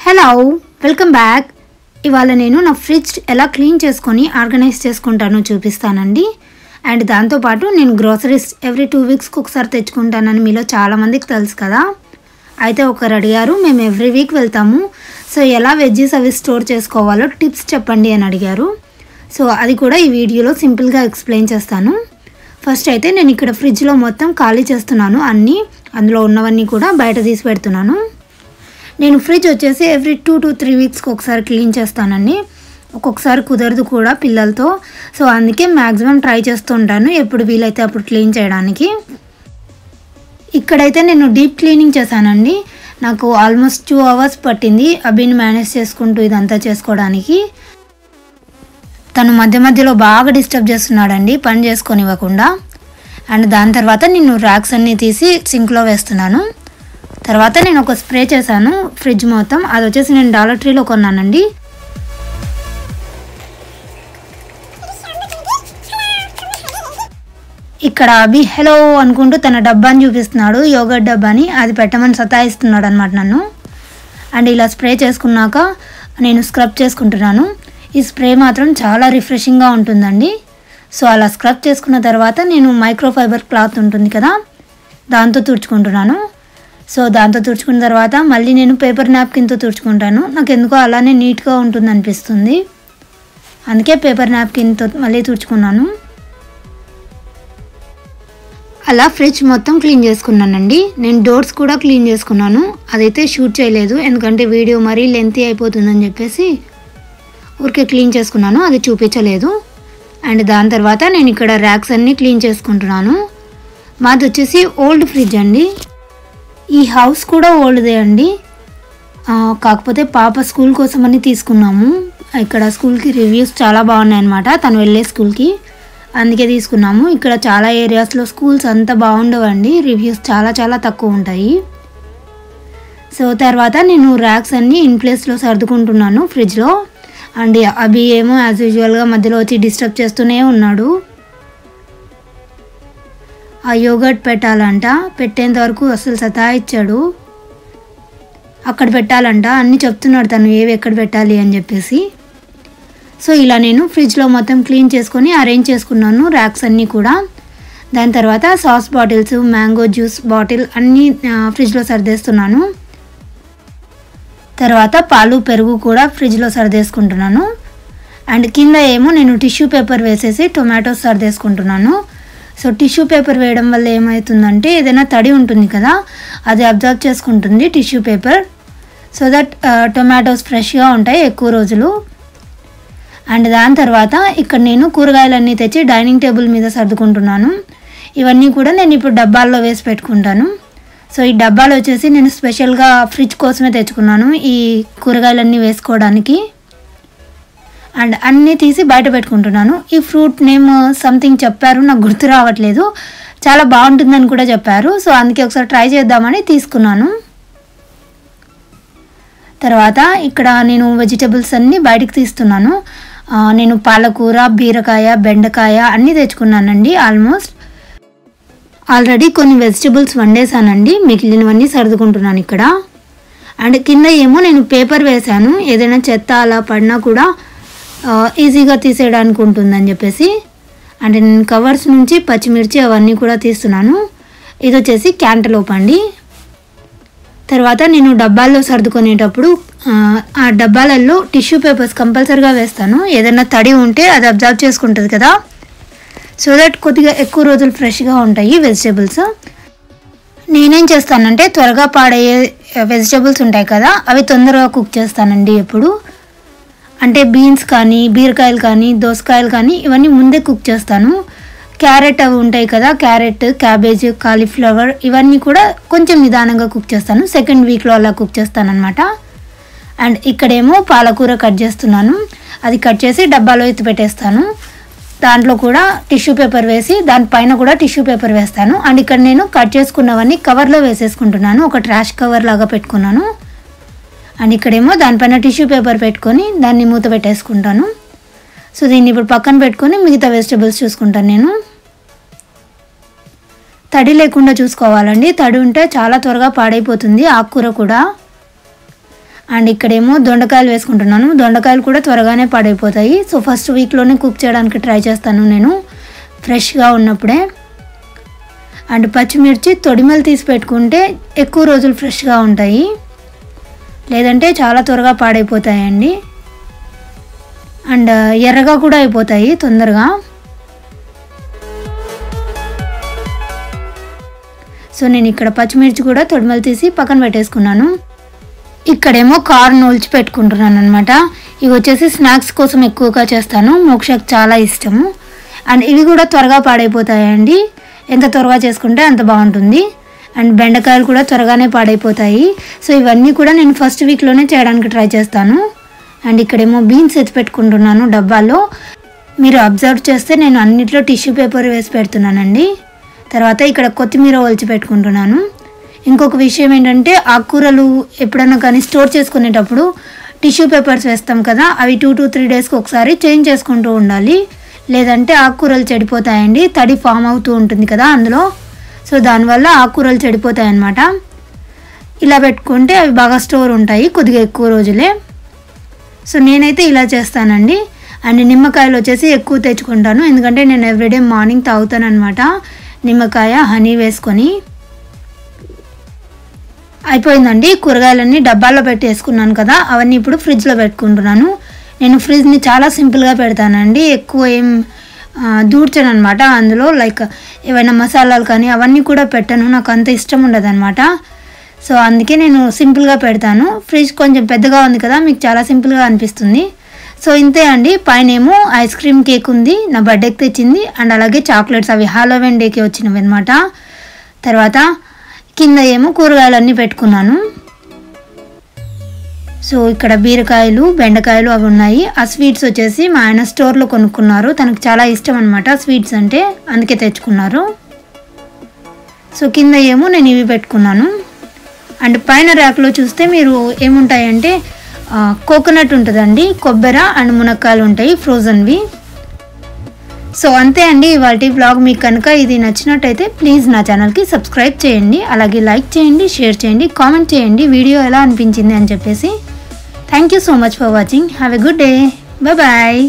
Hello welcome back. ఇవాళ నేను నా ఫ్రిడ్జ్ ఎలా క్లీన్ చేసుకొని ఆర్గనైజ్ చేసుకుంటానో చూపిస్తానండి. అండ్ దాంతోపాటు నేను గ్రోసరీస్ ఎవ్రీ 2 వీక్స్కి ఒకసారి తెచ్చుకుంటానని మీలో చాలామందికి తెలుసు కదా. అయితే ఒకరు అడిగారు, మేము ఎవ్రీ వీక్ వెళ్తాము, సో ఎలా వెజ్జెస్ అవి స్టోర్ చేసుకోవాలో టిప్స్ చెప్పండి అని అడిగారు. సో అది కూడా ఈ వీడియోలో సింపుల్గా ఎక్స్ప్లెయిన్ చేస్తాను. ఫస్ట్ అయితే నేను ఇక్కడ ఫ్రిడ్జ్లో మొత్తం ఖాళీ చేస్తున్నాను, అన్నీ అందులో ఉన్నవన్నీ కూడా బయట తీసి పెడుతున్నాను. నేను ఫ్రిడ్జ్ వచ్చేసి ఎవ్రీ 2 to 3 వీక్స్కి ఒకసారి క్లీన్ చేస్తానండి. ఒక్కొక్కసారి కుదరదు కూడా పిల్లలతో, సో అందుకే మ్యాక్సిమం ట్రై చేస్తూ ఉంటాను ఎప్పుడు వీలైతే అప్పుడు క్లీన్ చేయడానికి. ఇక్కడైతే నేను డీప్ క్లీనింగ్ చేశానండి. నాకు ఆల్మోస్ట్ 2 hours పట్టింది అభిని మేనేజ్ చేసుకుంటూ ఇదంతా చేసుకోవడానికి. తను మధ్య మధ్యలో బాగా డిస్టర్బ్ చేస్తున్నాడండి పని చేసుకొనివ్వకుండా. అండ్ దాని తర్వాత నేను ర్యాక్స్ అన్నీ తీసి సింక్లో వేస్తున్నాను. తర్వాత నేను ఒక స్ప్రే చేశాను ఫ్రిడ్జ్ మొత్తం, అది వచ్చేసి నేను డాలర్ ట్రీలో కొన్నానండి. ఇక్కడ అభి హలో అనుకుంటూ తన డబ్బాని చూపిస్తున్నాడు, యోగర్ట్ డబ్బాని, అది పెట్టమని సతాయిస్తున్నాడు అనమాట నన్ను. అండ్ ఇలా స్ప్రే చేసుకున్నాక నేను స్క్రబ్ చేసుకుంటున్నాను. ఈ స్ప్రే మాత్రం చాలా రిఫ్రెషింగ్గా ఉంటుందండి. సో అలా స్క్రబ్ చేసుకున్న తర్వాత నేను మైక్రోఫైబర్ క్లాత్ ఉంటుంది కదా, దాంతో తుడుచుకుంటున్నాను. సో దాంతో తుడుచుకున్న తర్వాత మళ్ళీ నేను పేపర్ నాప్కిన్తో తుడుచుకుంటాను. నాకు ఎందుకో అలానే నీట్గా ఉంటుంది అనిపిస్తుంది, అందుకే పేపర్ నాప్కిన్తో మళ్ళీ తుడుచుకున్నాను. అలా ఫ్రిడ్జ్ మొత్తం క్లీన్ చేసుకున్నానండి. నేను డోర్స్ కూడా క్లీన్ చేసుకున్నాను, అదైతే షూట్ చేయలేదు ఎందుకంటే వీడియో మరీ లెంతీ అయిపోతుందని చెప్పేసి ఊరికే క్లీన్ చేసుకున్నాను, అది చూపించలేదు. అండ్ దాని తర్వాత నేను ఇక్కడ ర్యాక్స్ అన్నీ క్లీన్ చేసుకుంటున్నాను. మాది వచ్చేసి ఓల్డ్ ఫ్రిడ్జ్ అండి. ఈ హౌస్ కూడా ఓల్డ్దే అండి, కాకపోతే పాప స్కూల్ కోసమని తీసుకున్నాము. ఇక్కడ స్కూల్కి రివ్యూస్ చాలా బాగున్నాయి అన్నమాట, తను వెళ్ళే స్కూల్కి, అందుకే తీసుకున్నాము. ఇక్కడ చాలా ఏరియాస్లో స్కూల్స్ అంతా బాగుండవండి, రివ్యూస్ చాలా చాలా తక్కువ ఉంటాయి. సో తర్వాత నేను ర్యాక్స్ అన్నీ ఇన్ ప్లేస్లో సర్దుకుంటున్నాను ఫ్రిడ్జ్లో. అండ్ అవి ఏమో యాజ్ యూజువల్గా మధ్యలో వచ్చి డిస్టర్బ్ చేస్తూనే ఉన్నాడు. ఆ యోగర్ట్ పెట్టాలంట, పెట్టేంత వరకు అసలు సతాయిచ్చాడు. అక్కడ పెట్టాలంట అన్నీ చెప్తున్నాడు తను, ఏవి ఎక్కడ పెట్టాలి అని చెప్పేసి. సో ఇలా నేను ఫ్రిడ్జ్లో మొత్తం క్లీన్ చేసుకొని అరేంజ్ చేసుకున్నాను ర్యాక్స్ అన్నీ కూడా. దాని తర్వాత sauce bottles, mango juice bottle అన్నీ ఫ్రిడ్జ్లో సర్దేస్తున్నాను. తర్వాత పాలు పెరుగు కూడా ఫ్రిడ్జ్లో సర్దేసుకుంటున్నాను. అండ్ కింద ఏమో నేను టిష్యూ పేపర్ వేసేసి టొమాటోస్ సర్దేసుకుంటున్నాను. సో టిష్యూ పేపర్ వేయడం వల్ల ఏమవుతుందంటే ఏదైనా తడి ఉంటుంది కదా, అది అబ్జర్వ్ చేసుకుంటుంది tissue paper, so that tomatoes ఫ్రెష్గా ఉంటాయి ఎక్కువ రోజులు. అండ్ దాని తర్వాత ఇక్కడ నేను కూరగాయలన్నీ తెచ్చి డైనింగ్ టేబుల్ మీద సర్దుకుంటున్నాను. ఇవన్నీ కూడా నేను ఇప్పుడు డబ్బాల్లో వేసి పెట్టుకుంటాను. సో ఈ డబ్బాలు వచ్చేసి నేను స్పెషల్గా ఫ్రిడ్జ్ కోసమే తెచ్చుకున్నాను ఈ కూరగాయలన్నీ వేసుకోవడానికి. అండ్ అన్నీ తీసి బయట పెట్టుకుంటున్నాను. ఈ ఫ్రూట్ నేమ్ సంథింగ్ చెప్పారు, నాకు గుర్తు రావట్లేదు, చాలా బాగుంటుందని కూడా చెప్పారు, సో అందుకే ఒకసారి ట్రై చేద్దామని తీసుకున్నాను. తర్వాత ఇక్కడ నేను వెజిటబుల్స్ అన్నీ బయటికి తీస్తున్నాను. నేను పాలకూర, బీరకాయ, బెండకాయ అన్నీ తెచ్చుకున్నానండి. ఆల్రెడీ కొన్ని వెజిటబుల్స్ వండేసానండి, మిగిలినవన్నీ సర్దుకుంటున్నాను ఇక్కడ. అండ్ కింద ఏమో నేను పేపర్ వేశాను, ఏదైనా చెత్త అలా పడినా కూడా ఈజీగా తీసేయడానికి ఉంటుందని చెప్పేసి. అంటే నేను కవర్స్ నుంచి పచ్చిమిర్చి అవన్నీ కూడా తీస్తున్నాను. ఇది వచ్చేసి క్యాంటలోప్ అండి. తర్వాత నేను డబ్బాల్లో సర్దుకునేటప్పుడు ఆ డబ్బాలలో టిష్యూ పేపర్స్ కంపల్సరీగా వేస్తాను, ఏదైనా తడి ఉంటే అది అబ్జర్వ్ చేసుకుంటుంది కదా, సో దట్ కొద్దిగా ఎక్కువ రోజులు ఫ్రెష్గా ఉంటాయి వెజిటేబుల్స్. నేనేం చేస్తానంటే త్వరగా పాడయ్యే వెజిటేబుల్స్ ఉంటాయి కదా, అవి తొందరగా కుక్ చేస్తానండి ఎప్పుడు. అంటే బీన్స్ కానీ, బీరకాయలు కానీ, దోసకాయలు కానీ ఇవన్నీ ముందే కుక్ చేస్తాను. క్యారెట్ అవి ఉంటాయి కదా, క్యారెట్, క్యాబేజ్, కాలీఫ్లవర్ ఇవన్నీ కూడా కొంచెం నిదానంగా కుక్ చేస్తాను, సెకండ్ వీక్లో అలా కుక్ చేస్తాను అనమాట. అండ్ ఇక్కడేమో పాలకూర కట్ చేస్తున్నాను, అది కట్ చేసి డబ్బాలో ఎత్తి పెట్టేస్తాను. దాంట్లో కూడా టిష్యూ పేపర్ వేసి దానిపైన కూడా టిష్యూ పేపర్ వేస్తాను. అండ్ ఇక్కడ నేను కట్ చేసుకున్నవన్నీ కవర్లో వేసేసుకుంటున్నాను, ఒక ట్రాష్ కవర్ లాగా పెట్టుకున్నాను. అండ్ ఇక్కడేమో దానిపైన టిష్యూ పేపర్ పెట్టుకొని దాన్ని మూత పెట్టేసుకుంటాను. సో దీన్ని ఇప్పుడు పక్కన పెట్టుకొని మిగతా వెజిటబుల్స్ చూసుకుంటాను నేను. తడి లేకుండా చూసుకోవాలండి, తడి ఉంటే చాలా త్వరగా పాడైపోతుంది ఆకుకూర కూడా. అండ్ ఇక్కడేమో దొండకాయలు వేసుకుంటున్నాను. దొండకాయలు కూడా త్వరగానే పాడైపోతాయి. సో ఫస్ట్ వీక్లోనే కుక్ చేయడానికి ట్రై చేస్తాను నేను ఫ్రెష్గా ఉన్నప్పుడే. అండ్ పచ్చిమిర్చి తొడిమలు తీసి పెట్టుకుంటే ఎక్కువ రోజులు ఫ్రెష్గా ఉంటాయి, లేదంటే చాలా త్వరగా పాడైపోతాయండి. అండ్ ఎర్రగా కూడా అయిపోతాయి తొందరగా. సో నేను ఇక్కడ పచ్చిమిర్చి కూడా తొడిమలు తీసి పక్కన పెట్టేసుకున్నాను. ఇక్కడేమో కార్న్ ఒలిచి పెట్టుకుంటున్నాను అనమాట. ఇవి వచ్చేసి స్నాక్స్ కోసం ఎక్కువగా చేస్తాను, మోక్షకు చాలా ఇష్టము. అండ్ ఇవి కూడా త్వరగా పాడైపోతాయండి, ఎంత త్వరగా చేసుకుంటే అంత బాగుంటుంది. అండ్ బెండకాయలు కూడా త్వరగానే పాడైపోతాయి. సో ఇవన్నీ కూడా నేను ఫస్ట్ వీక్లోనే చేయడానికి ట్రై చేస్తాను. అండ్ ఇక్కడేమో బీన్స్ ఎత్తి పెట్టుకుంటున్నాను డబ్బాలో. మీరు అబ్జర్వ్ చేస్తే నేను అన్నిట్లో టిష్యూ పేపర్ వేసి పెడుతున్నానండి. తర్వాత ఇక్కడ కొత్తిమీర ఒలిచి పెట్టుకుంటున్నాను. ఇంకొక విషయం ఏంటంటే ఆకుకూరలు ఎప్పుడైనా కానీ స్టోర్ చేసుకునేటప్పుడు టిష్యూ పేపర్స్ వేస్తాం కదా, అవి 2 to 3 డేస్కి ఒకసారి చేంజ్ చేసుకుంటూ ఉండాలి, లేదంటే ఆకుకూరలు చెడిపోతాయండి. తడి ఫామ్ అవుతూ ఉంటుంది కదా అందులో. సో దానివల్ల ఆకుకూరలు చెడిపోతాయి అన్నమాట. ఇలా పెట్టుకుంటే అవి బాగా స్టోర్ ఉంటాయి కొద్దిగా ఎక్కువ రోజులే. సో నేనైతే ఇలా చేస్తానండి. అండ్ నిమ్మకాయలు వచ్చేసి ఎక్కువ తెచ్చుకుంటాను, ఎందుకంటే నేను ఎవ్రీడే మార్నింగ్ తాగుతాను అనమాట నిమ్మకాయ హనీ వేసుకొని. అయిపోయిందండి, కూరగాయలన్నీ డబ్బాల్లో పెట్టి వేసుకున్నాను కదా, అవన్నీ ఇప్పుడు ఫ్రిడ్జ్లో పెట్టుకుంటున్నాను. నేను ఫ్రిడ్జ్ని చాలా సింపుల్గా పెడతానండి, ఎక్కువ ఏం దూడ్చాను అనమాట. అందులో లైక్ ఏవైనా మసాలాలు కానీ అవన్నీ కూడా పెట్టాను, నాకు అంత ఇష్టం ఉండదు అనమాట. సో అందుకే నేను సింపుల్గా పెడతాను. ఫ్రిడ్జ్ కొంచెం పెద్దగా ఉంది కదా, మీకు చాలా సింపుల్గా అనిపిస్తుంది. సో ఇంతే అండి. పైన ఏమో ఐస్ క్రీమ్ కేక్ ఉంది, నా బర్త్డేకి తెచ్చింది. అండ్ అలాగే చాక్లెట్స్, అవి హాలోవీన్ డేకి వచ్చినవి అనమాట. తర్వాత కింద ఏమో కూరగాయలన్నీ పెట్టుకున్నాను. సో ఇక్కడ బీరకాయలు బెండకాయలు అవి ఉన్నాయి. ఆ స్వీట్స్ వచ్చేసి మా ఆయన స్టోర్లో కొనుక్కున్నారు, తనకు చాలా ఇష్టం అనమాట స్వీట్స్ అంటే, అందుకే తెచ్చుకున్నారు. సో కింద ఏమో నేను ఇవి పెట్టుకున్నాను. అండ్ పైన ర్యాక్లో చూస్తే మీరు ఏముంటాయంటే కోకోనట్ ఉంటుందండి, కొబ్బరి అండ్ మునక్కాయలు ఉంటాయి ఫ్రోజన్వి. సో అంతే అండి ఇవాల్టి వ్లాగ్. మీకు కనుక ఇది నచ్చినట్టయితే ప్లీజ్ నా ఛానల్కి సబ్స్క్రైబ్ చేయండి, అలాగే లైక్ చేయండి, షేర్ చేయండి, కామెంట్ చేయండి వీడియో ఎలా అనిపించింది అని చెప్పేసి. Thank you so much for watching. Have a good day. Bye bye.